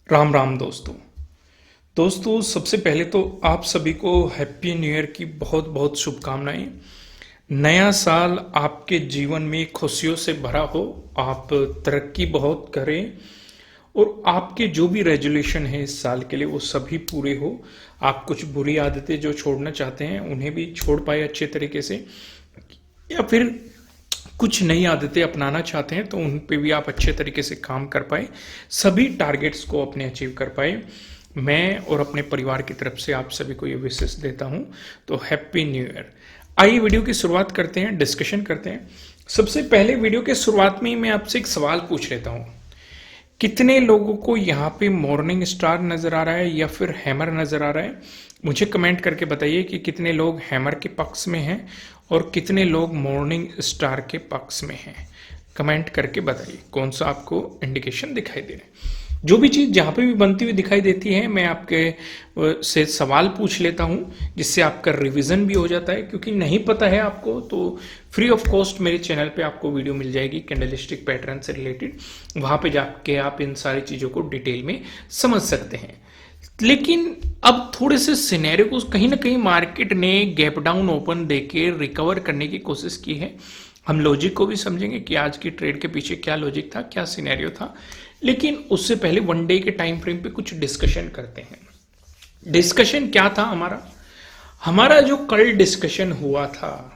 राम राम दोस्तों सबसे पहले तो आप सभी को हैप्पी न्यू ईयर की बहुत बहुत शुभकामनाएं। नया साल आपके जीवन में खुशियों से भरा हो, आप तरक्की बहुत करें और आपके जो भी रेजोल्यूशन है इस साल के लिए वो सभी पूरे हो। आप कुछ बुरी आदतें जो छोड़ना चाहते हैं उन्हें भी छोड़ पाए अच्छे तरीके से, या फिर कुछ नई आदतें अपनाना चाहते हैं तो उन पे भी आप अच्छे तरीके से काम कर पाए, सभी टारगेट्स को अपने अचीव कर पाए। मैं और अपने परिवार की तरफ से आप सभी को ये विशेष देता हूं। तो हैप्पी न्यू ईयर। आइए वीडियो की शुरुआत करते हैं, डिस्कशन करते हैं। सबसे पहले वीडियो के शुरुआत में ही मैं आपसे एक सवाल पूछ लेता हूं। कितने लोगों को यहाँ पे मॉर्निंग स्टार नजर आ रहा है या फिर हैमर नजर आ रहा है? मुझे कमेंट करके बताइए कि कितने लोग हैमर के पक्ष में हैं और कितने लोग मॉर्निंग स्टार के पक्ष में हैं। कमेंट करके बताइए कौन सा आपको इंडिकेशन दिखाई दे रहा है। जो भी चीज जहां पे भी बनती हुई दिखाई देती है मैं आपके से सवाल पूछ लेता हूं, जिससे आपका रिवीजन भी हो जाता है। क्योंकि नहीं पता है आपको तो फ्री ऑफ कॉस्ट मेरे चैनल पे आपको वीडियो मिल जाएगी कैंडलस्टिक पैटर्न से रिलेटेड। वहां पे जाके आप इन सारी चीजों को डिटेल में समझ सकते हैं। लेकिन अब थोड़े से सिनेरियो को कहीं ना कहीं मार्केट ने गैप डाउन ओपन देके रिकवर करने की कोशिश की है। हम लॉजिक को भी समझेंगे कि आज की ट्रेड के पीछे क्या लॉजिक था, क्या सिनेरियो था। लेकिन उससे पहले वन डे के टाइम फ्रेम पे कुछ डिस्कशन करते हैं। डिस्कशन क्या था हमारा जो कल डिस्कशन हुआ था,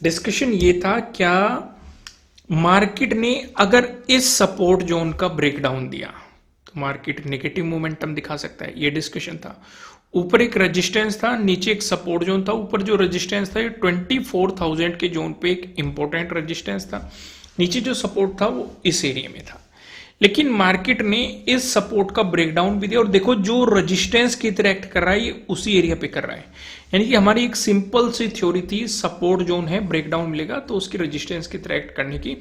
डिस्कशन ये था क्या मार्केट ने अगर इस सपोर्ट जोन का ब्रेकडाउन दिया तो मार्केट नेगेटिव मोमेंटम दिखा सकता है। ये डिस्कशन था। ऊपर एक रेजिस्टेंस था, नीचे एक सपोर्ट जोन था। ऊपर जो रेजिस्टेंस था ये 24,000 के जोन पे एक इंपॉर्टेंट रेजिस्टेंस था। नीचे जो सपोर्ट था वो इस एरिया में था। लेकिन मार्केट ने इस सपोर्ट का ब्रेकडाउन भी दिया और देखो जो रेजिस्टेंस की तरह एक्ट कर रहा है ये उसी एरिया पे कर रहा है। यानी कि हमारी एक सिंपल सी थ्योरी थी, सपोर्ट जोन है, ब्रेकडाउन मिलेगा तो उसकी रेजिस्टेंस की तरह एक्ट करने की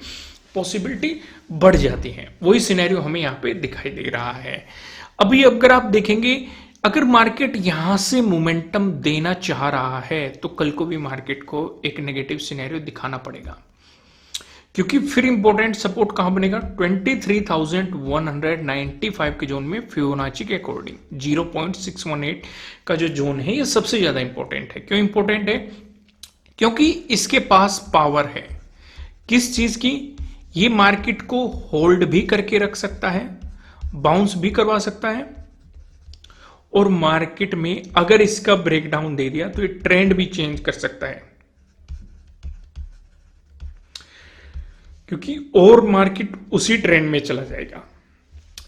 पॉसिबिलिटी बढ़ जाती है। वही सिनेरियो हमें यहाँ पे दिखाई दे रहा है। अभी अगर आप देखेंगे, अगर मार्केट यहां से मोमेंटम देना चाह रहा है तो कल को भी मार्केट को एक नेगेटिव सिनेरियो दिखाना पड़ेगा। क्योंकि फिर इंपॉर्टेंट सपोर्ट कहां बनेगा? 23,195 के जोन में फिबोनाची के अकॉर्डिंग 0.618 का जो जोन है ये सबसे ज्यादा इंपॉर्टेंट है। क्यों इंपॉर्टेंट है? क्योंकि इसके पास पावर है। किस चीज की? ये मार्केट को होल्ड भी करके रख सकता है, बाउंस भी करवा सकता है, और मार्केट में अगर इसका ब्रेकडाउन दे दिया तो ये ट्रेंड भी चेंज कर सकता है। क्योंकि और मार्केट उसी ट्रेंड में चला जाएगा।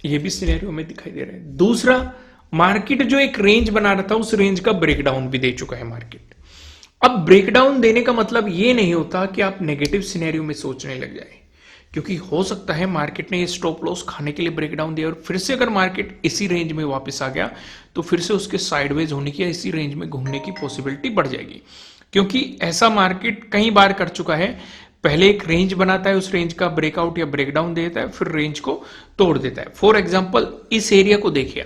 ये भी सिनेरियो में दिखाई दे रहा है। दूसरा, मार्केट जो एक रेंज बना रहा था उस रेंज का ब्रेकडाउन भी दे चुका है मार्केट। अब ब्रेकडाउन देने का मतलब ये नहीं होता कि आप नेगेटिव सिनेरियो में सोचने लग जाए। क्योंकि हो सकता है मार्केट ने स्टॉप लॉस खाने के लिए ब्रेकडाउन दिया और फिर से अगर मार्केट इसी रेंज में वापस आ गया तो फिर से उसके साइडवेज होने की या इसी रेंज में घूमने की पॉसिबिलिटी बढ़ जाएगी। क्योंकि ऐसा मार्केट कई बार कर चुका है। पहले एक रेंज बनाता है, उस रेंज का ब्रेकआउट या ब्रेकडाउन देता है, फिर रेंज को तोड़ देता है। फॉर एग्जाम्पल इस एरिया को देखिए।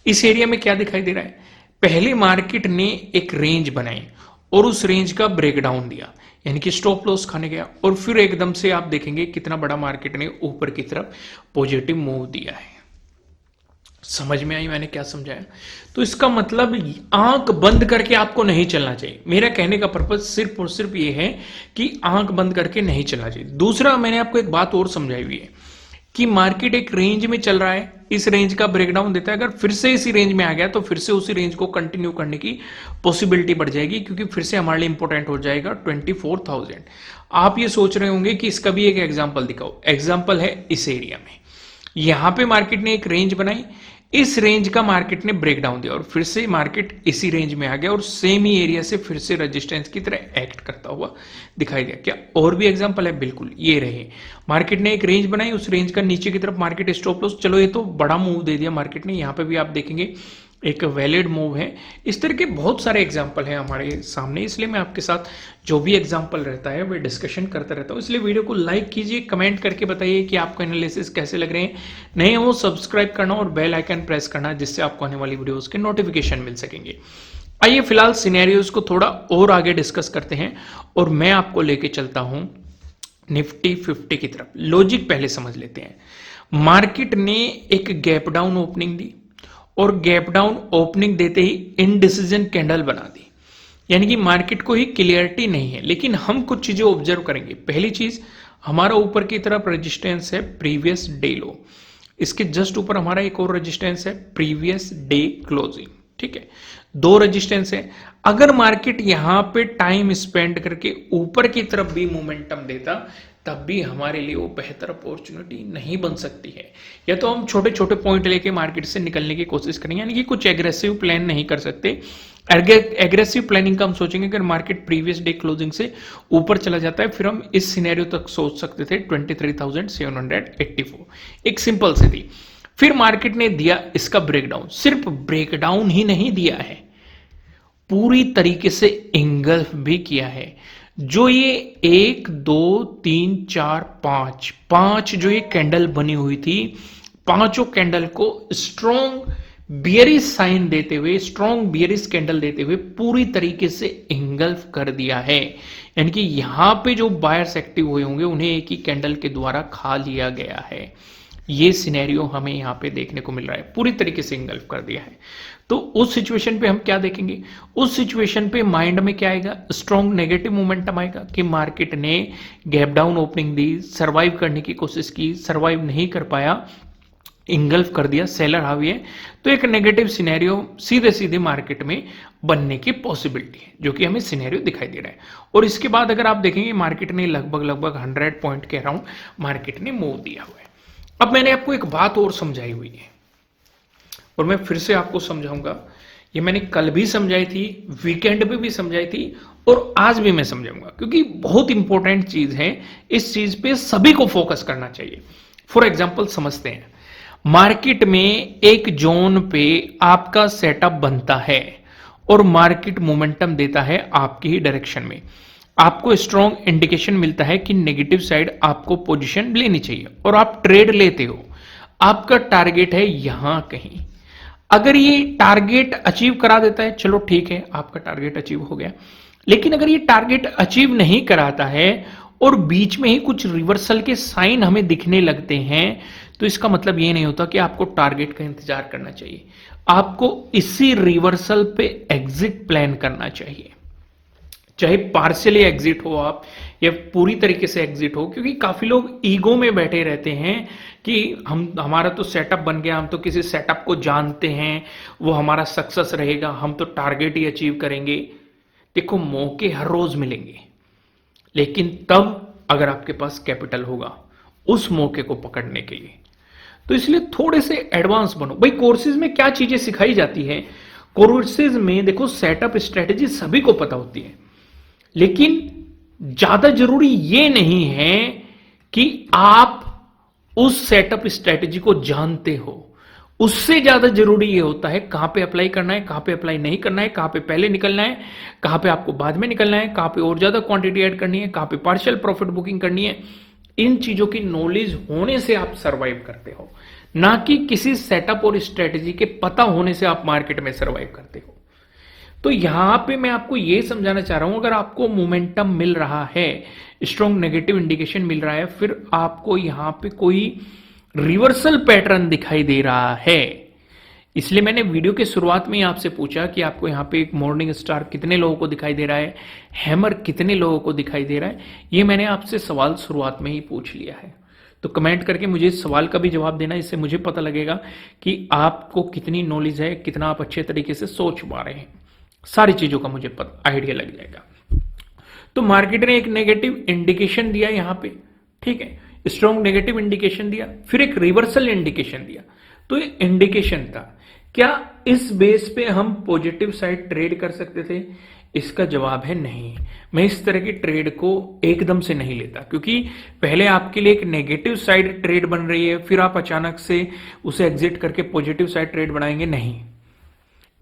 इस एरिया में क्या दिखाई दे रहा है? पहले मार्केट ने एक रेंज बनाई और उस रेंज का ब्रेकडाउन दिया, यानी कि स्टॉप लॉस खाने गया, और फिर एकदम से आप देखेंगे कितना बड़ा मार्केट ने ऊपर की तरफ पॉजिटिव मूव दिया है। समझ में आई मैंने क्या समझाया? तो इसका मतलब आंख बंद करके आपको नहीं चलना चाहिए। मेरा कहने का पर्पज सिर्फ और सिर्फ ये है कि आंख बंद करके नहीं चलना चाहिए। दूसरा, मैंने आपको एक बात और समझाई हुई है कि मार्केट एक रेंज में चल रहा है, इस रेंज का ब्रेकडाउन देता है, अगर फिर से इसी रेंज में आ गया तो फिर से उसी रेंज को कंटिन्यू करने की पॉसिबिलिटी बढ़ जाएगी। क्योंकि फिर से हमारे लिए इंपॉर्टेंट हो जाएगा 24,000। आप ये सोच रहे होंगे कि इसका भी एक एग्जाम्पल दिखाओ। एग्जाम्पल है इस एरिया में, यहां पे मार्केट ने एक रेंज बनाई, इस रेंज का मार्केट ने ब्रेकडाउन दिया और फिर से मार्केट इसी रेंज में आ गया और सेम ही एरिया से फिर से रेजिस्टेंस की तरह एक्ट करता हुआ दिखाई दिया। क्या और भी एग्जांपल है? बिल्कुल, ये रहे। मार्केट ने एक रेंज बनाई, उस रेंज का नीचे की तरफ मार्केट स्टॉप लॉस, चलो ये तो बड़ा मूव दे दिया मार्केट ने। यहां पे भी आप देखेंगे एक वैलिड मूव है। इस तरह के बहुत सारे एग्जाम्पल हैं हमारे सामने, इसलिए मैं आपके साथ जो भी एग्जाम्पल रहता है वह डिस्कशन करता रहता हूँ। इसलिए वीडियो को लाइक कीजिए, कमेंट करके बताइए कि आपको एनालिसिस कैसे लग रहे हैं। नए हो सब्सक्राइब करना और बेल आइकन प्रेस करना, जिससे आपको आने वाली वीडियोस के नोटिफिकेशन मिल सकेंगे। आइए फिलहाल सिनेरियोज को थोड़ा और आगे डिस्कस करते हैं और मैं आपको लेके चलता हूं निफ्टी 50 की तरफ। लॉजिक पहले समझ लेते हैं। मार्केट ने एक गैप डाउन ओपनिंग दी और गैप डाउन ओपनिंग देते ही इनडिसीजन कैंडल बना दी, यानी कि मार्केट को ही क्लियरिटी नहीं है। लेकिन हम कुछ चीजें ऑब्जर्व करेंगे। पहली चीज, हमारा ऊपर की तरफ रेजिस्टेंस है प्रीवियस डे लो, इसके जस्ट ऊपर हमारा एक और रेजिस्टेंस है प्रीवियस डे क्लोजिंग, ठीक है, दो रेजिस्टेंस है। अगर मार्केट यहां पे टाइम स्पेंड करके ऊपर की तरफ भी मोमेंटम देता, तब भी हमारे लिए वो बेहतर अपॉर्चुनिटी नहीं बन सकती है। या तो हम छोटे छोटे पॉइंट लेके मार्केट से निकलने की कोशिश करेंगे, यानी कि कुछ एग्रेसिव प्लान नहीं कर सकते। एग्रेसिव प्लानिंग का हम सोचेंगे अगर मार्केट प्रीवियस डे क्लोजिंग से ऊपर चला जाता है, फिर हम इस सिनेरियो तक सोच सकते थे 23,784, एक सिंपल सी थी। फिर मार्केट ने दिया इसका ब्रेकडाउन, सिर्फ ब्रेकडाउन ही नहीं दिया है, पूरी तरीके से इंगल्फ भी किया है। जो ये 1 2 3 4 5 जो ये कैंडल बनी हुई थी, पांचों कैंडल को स्ट्रॉन्ग बियरिश साइन देते हुए, स्ट्रॉन्ग बियरिश कैंडल देते हुए पूरी तरीके से इंगल्फ कर दिया है। यानी कि यहां पे जो बायर्स एक्टिव हुए होंगे उन्हें एक ही कैंडल के द्वारा खा लिया गया है। ये सिनेरियो हमें यहां पे देखने को मिल रहा है, पूरी तरीके से इंगल्फ कर दिया है। तो उस सिचुएशन पे हम क्या देखेंगे? उस सिचुएशन पे माइंड में क्या आएगा? स्ट्रॉन्ग नेगेटिव मोमेंटम आएगा कि मार्केट ने गैप डाउन ओपनिंग दी, सर्वाइव करने की कोशिश की, सर्वाइव नहीं कर पाया, इंगल्फ कर दिया, सेलर हावी है। तो एक नेगेटिव सिनेरियो सीधे सीधे मार्केट में बनने की पॉसिबिलिटी है, जो कि हमें सिनेरियो दिखाई दे रहा है। और इसके बाद अगर आप देखेंगे मार्केट ने लगभग 100 पॉइंट के अराउंड मार्केट ने मूव दिया हुआ है। अब मैंने आपको एक बात और समझाई हुई है और मैं फिर से आपको समझाऊंगा। ये मैंने कल भी समझाई थी, वीकेंड पे भी समझाई थी और आज भी मैं समझाऊंगा, क्योंकि बहुत इंपॉर्टेंट चीज है। इस चीज पे सभी को फोकस करना चाहिए। फॉर एग्जाम्पल समझते हैं, मार्केट में एक जोन पे आपका सेटअप बनता है और मार्केट मोमेंटम देता है आपकी ही डायरेक्शन में। आपको स्ट्रॉन्ग इंडिकेशन मिलता है कि नेगेटिव साइड आपको पोजीशन लेनी चाहिए और आप ट्रेड लेते हो। आपका टारगेट है यहां कहीं। अगर ये टारगेट अचीव करा देता है, चलो ठीक है, आपका टारगेट अचीव हो गया। लेकिन अगर ये टारगेट अचीव नहीं कराता है और बीच में ही कुछ रिवर्सल के साइन हमें दिखने लगते हैं, तो इसका मतलब ये नहीं होता कि आपको टारगेट का इंतजार करना चाहिए। आपको इसी रिवर्सल पे एग्जिट प्लान करना चाहिए, चाहे पार्शियली एग्जिट हो आप या पूरी तरीके से एग्जिट हो। क्योंकि काफी लोग ईगो में बैठे रहते हैं कि हमारा तो सेटअप बन गया, हम तो किसी सेटअप को जानते हैं, वो हमारा सक्सेस रहेगा, हम तो टारगेट ही अचीव करेंगे। देखो, मौके हर रोज मिलेंगे, लेकिन तब अगर आपके पास कैपिटल होगा उस मौके को पकड़ने के लिए। तो इसलिए थोड़े से एडवांस बनो। भाई, कोर्सेज में क्या चीजें सिखाई जाती है? कोर्सेज में देखो, सेटअप स्ट्रेटेजी सभी को पता होती है, लेकिन ज्यादा जरूरी ये नहीं है कि आप उस सेटअप स्ट्रेटेजी को जानते हो। उससे ज्यादा जरूरी ये होता है कहां पे अप्लाई करना है, कहां पे अप्लाई नहीं करना है, कहां पे पहले निकलना है, कहां पे आपको बाद में निकलना है, कहां पे और ज्यादा क्वांटिटी ऐड करनी है, कहां पे पार्शियल प्रॉफिट बुकिंग करनी है। इन चीजों की नॉलेज होने से आप सरवाइव करते हो, ना कि किसी सेटअप और स्ट्रेटेजी के पता होने से आप मार्केट में सरवाइव करते हो। तो यहां पे मैं आपको यह समझाना चाह रहा हूं, अगर आपको मोमेंटम मिल रहा है, स्ट्रॉन्ग नेगेटिव इंडिकेशन मिल रहा है, फिर आपको यहां पे कोई रिवर्सल पैटर्न दिखाई दे रहा है, इसलिए मैंने वीडियो के शुरुआत में ही आपसे पूछा कि आपको यहां पे एक मॉर्निंग स्टार कितने लोगों को दिखाई दे रहा है, हैमर कितने लोगों को दिखाई दे रहा है। ये मैंने आपसे सवाल शुरुआत में ही पूछ लिया है। तो कमेंट करके मुझे इस सवाल का भी जवाब देना, इससे मुझे पता लगेगा कि आपको कितनी नॉलेज है, कितना आप अच्छे तरीके से सोच पा रहे हैं। सारी चीजों का मुझे आइडिया लग जाएगा। तो मार्केट ने एक नेगेटिव इंडिकेशन दिया यहां पे, ठीक है, स्ट्रॉन्ग नेगेटिव इंडिकेशन दिया, फिर एक रिवर्सल इंडिकेशन दिया। तो ये इंडिकेशन था। क्या इस बेस पे हम पॉजिटिव साइड ट्रेड कर सकते थे? इसका जवाब है नहीं। मैं इस तरह की ट्रेड को एकदम से नहीं लेता, क्योंकि पहले आपके लिए एक नेगेटिव साइड ट्रेड बन रही है, फिर आप अचानक से उसे एग्जिट करके पॉजिटिव साइड ट्रेड बनाएंगे, नहीं,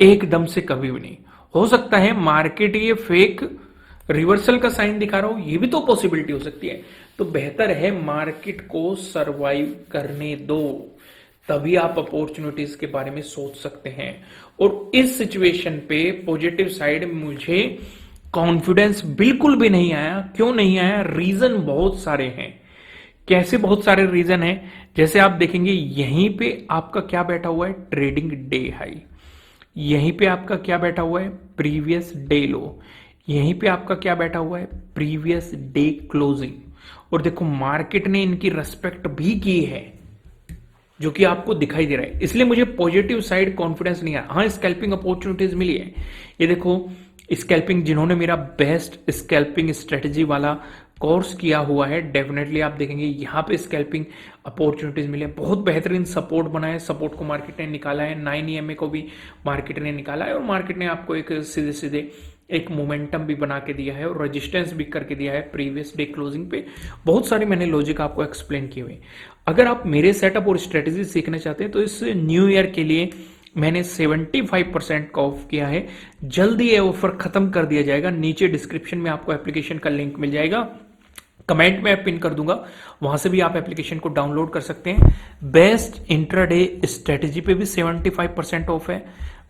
एकदम से कभी भी नहीं। हो सकता है मार्केट ये फेक रिवर्सल का साइन दिखा रहा हो, ये भी तो पॉसिबिलिटी हो सकती है। तो बेहतर है मार्केट को सरवाइव करने दो, तभी आप अपॉर्चुनिटीज के बारे में सोच सकते हैं। और इस सिचुएशन पे पॉजिटिव साइड मुझे कॉन्फिडेंस बिल्कुल भी नहीं आया। क्यों नहीं आया? रीजन बहुत सारे हैं। कैसे बहुत सारे रीजन है, जैसे आप देखेंगे यहीं पे आपका क्या बैठा हुआ है, ट्रेडिंग डे हाई, यहीं पे आपका क्या बैठा हुआ है, प्रीवियस डे लो, यहीं पे आपका क्या बैठा हुआ है, प्रीवियस डे क्लोजिंग। और देखो मार्केट ने इनकी रेस्पेक्ट भी की है, जो कि आपको दिखाई दे रहा है, इसलिए मुझे पॉजिटिव साइड कॉन्फिडेंस नहीं आया। हाँ, स्कैल्पिंग अपॉर्चुनिटीज मिली है, ये देखो स्कैल्पिंग, जिन्होंने मेरा बेस्ट स्कैल्पिंग स्ट्रेटजी वाला कोर्स किया हुआ है, डेफिनेटली आप देखेंगे यहाँ पे स्कैल्पिंग अपॉर्चुनिटीज मिले, बहुत बेहतरीन सपोर्ट बना है, सपोर्ट को मार्केट ने निकाला है, 9 EMA को भी मार्केट ने निकाला है, और मार्केट ने आपको एक सीधे सीधे एक मोमेंटम भी बना के दिया है और रेजिस्टेंस भी करके दिया है प्रीवियस डे क्लोजिंग पे। बहुत सारे मैंने लॉजिक आपको एक्सप्लेन किए हुए। अगर आप मेरे सेटअप और स्ट्रेटेजी सीखना चाहते हैं तो इस न्यू ईयर के लिए मैंने 75% का ऑफ किया है, जल्दी ये ऑफर खत्म कर दिया जाएगा। नीचे डिस्क्रिप्शन में आपको एप्लीकेशन का लिंक मिल जाएगा, कमेंट में पिन कर दूंगा, वहां से भी आप एप्लीकेशन को डाउनलोड कर सकते हैं। बेस्ट इंट्राडे स्ट्रेटेजी पे भी 75% ऑफ है,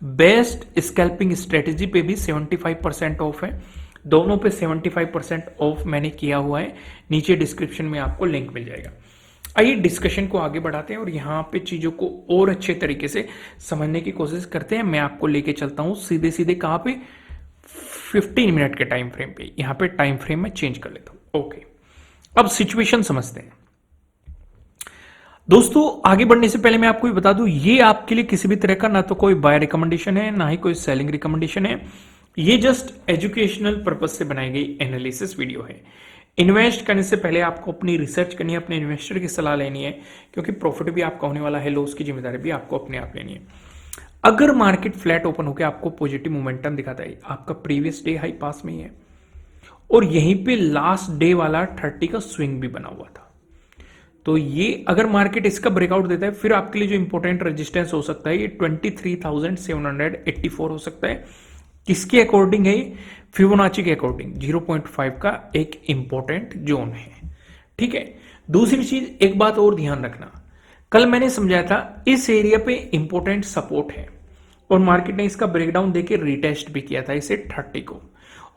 बेस्ट स्कैल्पिंग स्ट्रेटेजी पे भी 75% ऑफ है, दोनों पे 75% ऑफ मैंने किया हुआ है। नीचे डिस्क्रिप्शन में आपको लिंक मिल जाएगा। आइए डिस्कशन को आगे बढ़ाते हैं और यहाँ पे चीजों को और अच्छे तरीके से समझने की कोशिश करते हैं। मैं आपको लेके चलता हूं सीधे सीधे कहां पे, 15 मिनट के टाइम फ्रेम पे। यहाँ पे टाइम फ्रेम में चेंज कर लेता हूं। ओके, अब सिचुएशन समझते हैं दोस्तों। आगे बढ़ने से पहले मैं आपको बता दूं, ये आपके लिए किसी भी तरह का ना तो कोई बाय रिकमेंडेशन है, ना ही कोई सेलिंग रिकमेंडेशन है। ये जस्ट एजुकेशनल पर्पज से बनाई गई एनालिसिस वीडियो है। इन्वेस्ट करने से पहले आपको अपनी रिसर्च करनी है, अपने इन्वेस्टर की सलाह लेनी है, क्योंकि प्रॉफिट भी आपका होने वाला है, लॉस की जिम्मेदारी भी आपको अपने आप लेनी है। अगर मार्केट फ्लैट ओपन होकर आपको पॉजिटिव मोमेंटम दिखाता है, आपका प्रीवियस डे हाई पास में ही है और यहीं पे लास्ट डे वाला 30 का स्विंग भी बना हुआ था, तो ये अगर मार्केट इसका ब्रेकआउट देता है, फिर आपके लिए जो इंपॉर्टेंट रेजिस्टेंस हो सकता है ये 23,784 हो सकता है। किसके अकॉर्डिंग है ये, फिबोनाची के अकॉर्डिंग 0.5 का एक इंपॉर्टेंट जोन है। ठीक है, दूसरी चीज एक बात और ध्यान रखना, कल मैंने समझाया था इस एरिया पे इंपॉर्टेंट सपोर्ट है और मार्केट ने इसका ब्रेकडाउन देके रिटेस्ट भी किया था इसे 30 को,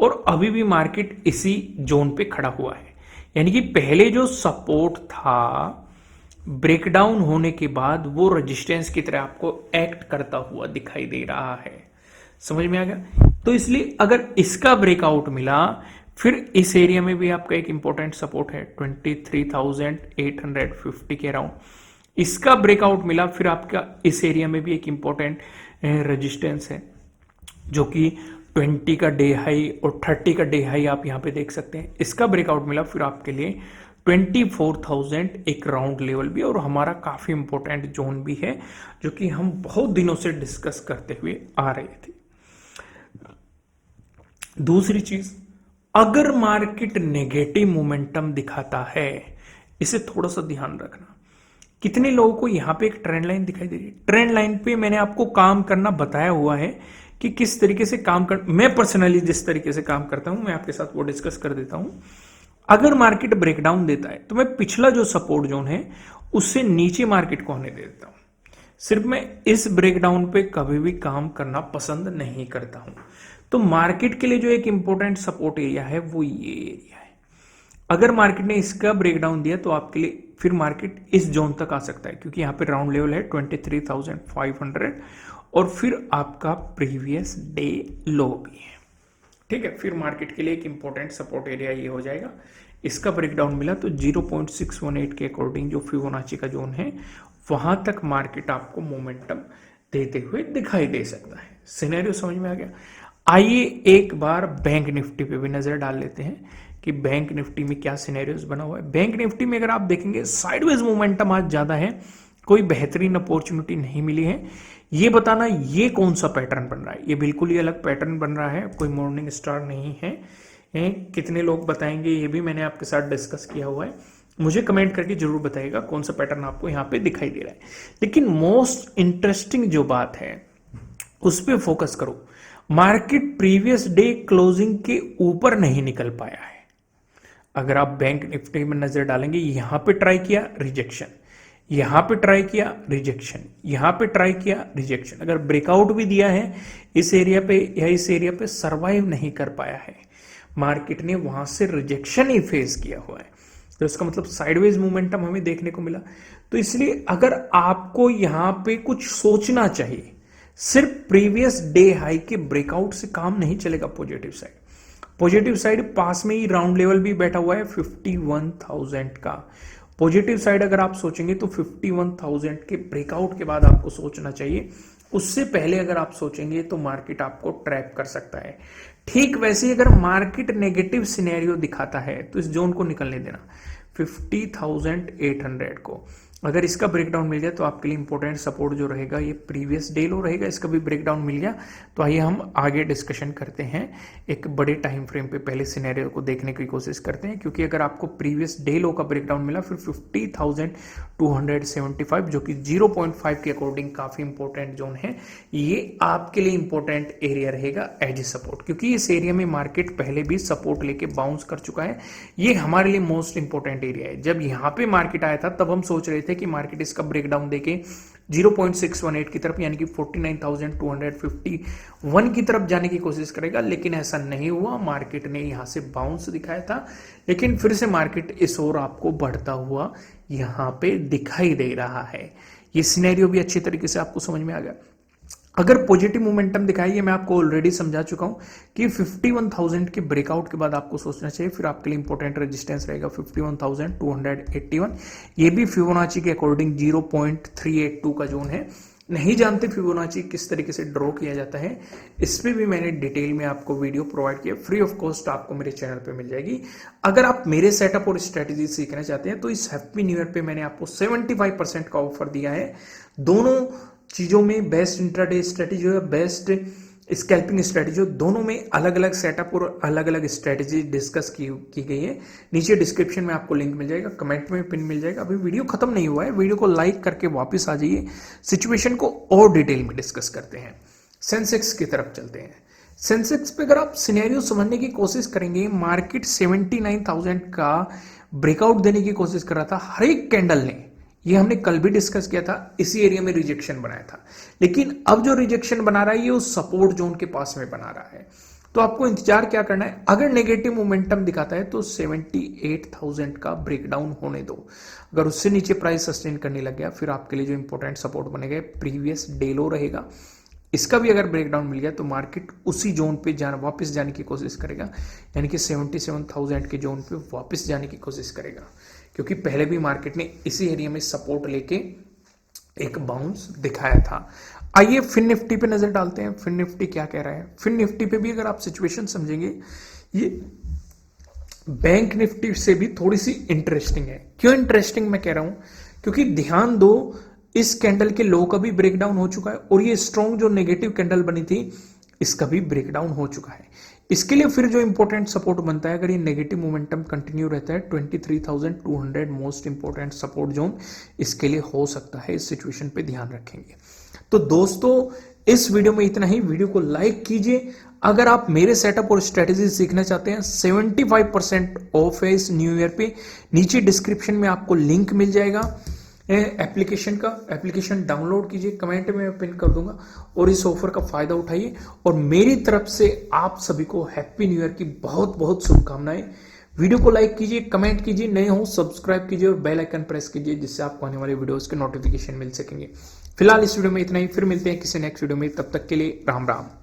और अभी भी मार्केट इसी जोन पे खड़ा हुआ है। यानी कि पहले जो सपोर्ट था ब्रेकडाउन होने के बाद वो रेजिस्टेंस की तरह आपको एक्ट करता हुआ दिखाई दे रहा है। समझ में आ गया? तो इसलिए अगर इसका ब्रेकआउट मिला, फिर इस एरिया में भी आपका एक इंपॉर्टेंट सपोर्ट है 23,850 के अराउंड, इसका ब्रेकआउट मिला, फिर आपका इस एरिया में भी एक इंपॉर्टेंट रेजिस्टेंस है जो कि 20 का डे हाई और 30 का डे हाई आप यहां पे देख सकते हैं। इसका ब्रेकआउट मिला, फिर आपके लिए 24,000 एक राउंड लेवल भी, और हमारा काफी इंपॉर्टेंट जोन भी है जो कि हम बहुत दिनों से डिस्कस करते हुए आ रहे थे। दूसरी चीज, अगर मार्केट नेगेटिव मोमेंटम दिखाता है, इसे थोड़ा सा ध्यान रखना। कितने लोगों को यहां पे एक ट्रेंड लाइन दिखाई दे रही है? ट्रेंड लाइन पे मैंने आपको काम करना बताया हुआ है कि किस तरीके से काम कर, मैं पर्सनली जिस तरीके से काम करता हूं मैं आपके साथ वो डिस्कस कर देता हूं। अगर मार्केट ब्रेकडाउन देता है तो मैं पिछला जो सपोर्ट जोन है उससे नीचे मार्केट को आने दे देता हूं। सिर्फ मैं इस ब्रेकडाउन पे कभी भी काम करना पसंद नहीं करता हूं। तो मार्केट के लिए जो एक इंपॉर्टेंट सपोर्ट एरिया है वो ये एरिया है। अगर मार्केट ने इसका ब्रेकडाउन दिया तो आपके लिए फिर मार्केट इस जोन तक आ सकता है, क्योंकि यहां पे राउंड लेवल है 23,500 और फिर आपका प्रीवियस डे लो भी है। ठीक है, फिर मार्केट के लिए एक इंपॉर्टेंट सपोर्ट एरिया ये हो जाएगा। इसका ब्रेकडाउन मिला तो 0.618 के अकॉर्डिंग जो फिबोनाची का जोन है वहां तक मार्केट आपको मोमेंटम देते हुए दिखाई दे सकता है। सिनेरियो समझ में आ गया? आइए एक बार बैंक निफ्टी पे भी नजर डाल लेते हैं कि बैंक निफ्टी में क्या सिनेरियोस बना हुआ है। बैंक निफ्टी में अगर आप देखेंगे साइडवेज मोमेंटम आज ज्यादा है, कोई बेहतरीन अपॉर्चुनिटी नहीं मिली है। ये बताना ये कौन सा पैटर्न बन रहा है, ये बिल्कुल ही अलग पैटर्न बन रहा है, कोई मॉर्निंग स्टार नहीं है। कितने लोग बताएंगे ये भी मैंने आपके साथ डिस्कस किया हुआ है, मुझे कमेंट करके जरूर बताइएगा कौन सा पैटर्न आपको यहाँ पे दिखाई दे रहा है। लेकिन मोस्ट इंटरेस्टिंग जो बात है उस पर फोकस करो। मार्केट प्रीवियस डे क्लोजिंग के ऊपर नहीं निकल पाया है। अगर आप बैंक निफ्टी में नजर डालेंगे, यहां पे ट्राई किया रिजेक्शन, यहां पे ट्राई किया रिजेक्शन, यहां पे ट्राई किया रिजेक्शन। अगर ब्रेकआउट भी दिया है इस एरिया पे या इस एरिया पे, सर्वाइव नहीं कर पाया है, मार्केट ने वहां से रिजेक्शन ही फेस किया हुआ है। तो इसका मतलब साइडवेज मोमेंटम हमें देखने को मिला। तो इसलिए अगर आपको यहां पे कुछ सोचना चाहिए, सिर्फ प्रीवियस डे हाई के ब्रेकआउट से काम नहीं चलेगा। पॉजिटिव साइड पास में ही राउंड लेवल भी बैठा हुआ है 51,000 का। पॉजिटिव साइड अगर आप सोचेंगे तो 51,000 के ब्रेकआउट के बाद आपको सोचना चाहिए। उससे पहले अगर आप सोचेंगे तो मार्केट आपको ट्रैप कर सकता है। ठीक वैसे ही अगर मार्केट नेगेटिव सिनेरियो दिखाता है तो इस जोन को निकलने देना 50,800 को। अगर इसका ब्रेकडाउन मिल जाए तो आपके लिए इंपॉर्टेंट सपोर्ट जो रहेगा ये प्रीवियस डे लो रहेगा। इसका भी ब्रेकडाउन मिल गया तो आइए हम आगे डिस्कशन करते हैं। एक बड़े टाइम फ्रेम पे पहले सिनेरियो को देखने की कोशिश करते हैं, क्योंकि अगर आपको प्रीवियस डे लो का ब्रेकडाउन मिला फिर 50,275 जो कि 0.5 के अकॉर्डिंग काफी इंपॉर्टेंट जोन है, ये आपके लिए इंपॉर्टेंट एरिया रहेगा एज ए सपोर्ट, क्योंकि इस एरिया में मार्केट पहले भी सपोर्ट लेके बाउंस कर चुका है। ये हमारे लिए मोस्ट इंपॉर्टेंट एरिया है। जब यहाँ पे मार्केट आया था तब हम सोच रहे थे कि मार्केट इसका ब्रेकडाउन देके 0.618 की तरफ यानी कि 49,251 की तरफ जाने की कोशिश करेगा, लेकिन ऐसा नहीं हुआ। मार्केट ने यहां से बाउंस दिखाया था, लेकिन फिर से मार्केट इस ओर आपको बढ़ता हुआ यहां पे दिखाई दे रहा है। ये सिनेरियो भी अच्छी तरीके से आपको समझ में आ गया। अगर पॉजिटिव मोमेंटम दिखाई, मैं आपको ऑलरेडी समझा चुका हूं कि 51,000 के ब्रेकआउट के बाद आपको सोचना चाहिए। फिर आपके लिए इंपॉर्टेंट रेजिस्टेंस रहेगा 51,281। ये भी फिबोनाची के अकॉर्डिंग 0.382 का जोन है। नहीं जानते फिबोनाची किस तरीके से ड्रॉ किया जाता है, इस पे भी मैंने डिटेल में आपको वीडियो प्रोवाइड किया, फ्री ऑफ कॉस्ट आपको मेरे चैनल पे मिल जाएगी। अगर आप मेरे सेटअप और स्ट्रेटेजी सीखना चाहते हैं तो इस हैप्पी न्यू ईयर पे मैंने आपको 75% का ऑफर दिया है। दोनों चीजों में बेस्ट इंट्राडे स्ट्रेटेजी है, बेस्ट स्कैल्पिंग स्ट्रेटेजी, दोनों में अलग अलग सेटअप और अलग अलग स्ट्रेटेजी डिस्कस की गई है। नीचे डिस्क्रिप्शन में आपको लिंक मिल जाएगा, कमेंट में पिन मिल जाएगा। अभी वीडियो खत्म नहीं हुआ है, वीडियो को लाइक करके वापस आ जाइए, सिचुएशन को और डिटेल में डिस्कस करते हैं। सेंसेक्स की तरफ चलते हैं। सेंसेक्स पे अगर आप सिनेरियो समझने की कोशिश करेंगे, मार्केट 79,000 का ब्रेकआउट देने की कोशिश कर रहा था। हर एक कैंडल ने, ये हमने कल भी डिस्कस किया था, इसी एरिया में रिजेक्शन बनाया था, लेकिन अब जो रिजेक्शन बना रहा है ये उस सपोर्ट जोन के पास में बना रहा है। तो आपको इंतजार क्या करना है, अगर नेगेटिव मोमेंटम दिखाता है तो 78,000 का ब्रेकडाउन होने दो। अगर उससे नीचे प्राइस सस्टेन करने लग गया फिर आपके लिए जो इंपॉर्टेंट सपोर्ट बनेगा प्रीवियस डे लो रहेगा। इसका भी अगर ब्रेकडाउन मिल गया तो मार्केट उसी जोन पे वापस जाने की कोशिश करेगा, यानी कि 77,000 के जोन पे वापस जाने की कोशिश करेगा, क्योंकि पहले भी मार्केट ने इसी एरिया में सपोर्ट लेके एक बाउंस दिखाया था। आइए फिन निफ्टी पे नजर डालते हैं। फिन निफ्टी क्या कह रहा है। फिन निफ्टी पे भी अगर आप सिचुएशन समझेंगे, ये बैंक निफ्टी से भी थोड़ी सी इंटरेस्टिंग है। क्यों इंटरेस्टिंग मैं कह रहा हूं, क्योंकि ध्यान दो इस कैंडल के लो का भी ब्रेकडाउन हो चुका है और ये स्ट्रॉन्ग जो नेगेटिव कैंडल बनी थी इसका भी ब्रेकडाउन हो चुका है। इसके लिए फिर जो इंपॉर्टेंट सपोर्ट बनता है, अगर ये नेगेटिव मोमेंटम कंटिन्यू रहता है 23,200 मोस्ट इंपॉर्टेंट सपोर्ट जोन इसके लिए हो सकता है। इस सिचुएशन पे ध्यान रखेंगे। तो दोस्तों इस वीडियो में इतना ही। वीडियो को लाइक कीजिए। अगर आप मेरे सेटअप और स्ट्रेटेजी सीखना चाहते हैं, 75% ऑफ है इस न्यू ईयर पे। नीचे डिस्क्रिप्शन में आपको लिंक मिल जाएगा एप्लीकेशन का, एप्लीकेशन डाउनलोड कीजिए, कमेंट में मैं पिन कर दूंगा और इस ऑफर का फायदा उठाइए। और मेरी तरफ से आप सभी को हैप्पी न्यू ईयर की बहुत बहुत शुभकामनाएं। वीडियो को लाइक कीजिए, कमेंट कीजिए, नए हो सब्सक्राइब कीजिए और बेल आइकन प्रेस कीजिए, जिससे आपको आने वाले वीडियोस के नोटिफिकेशन मिल सकेंगे। फिलहाल इस वीडियो में इतना ही, फिर मिलते हैं किसी नेक्स्ट वीडियो में, तब तक के लिए राम राम।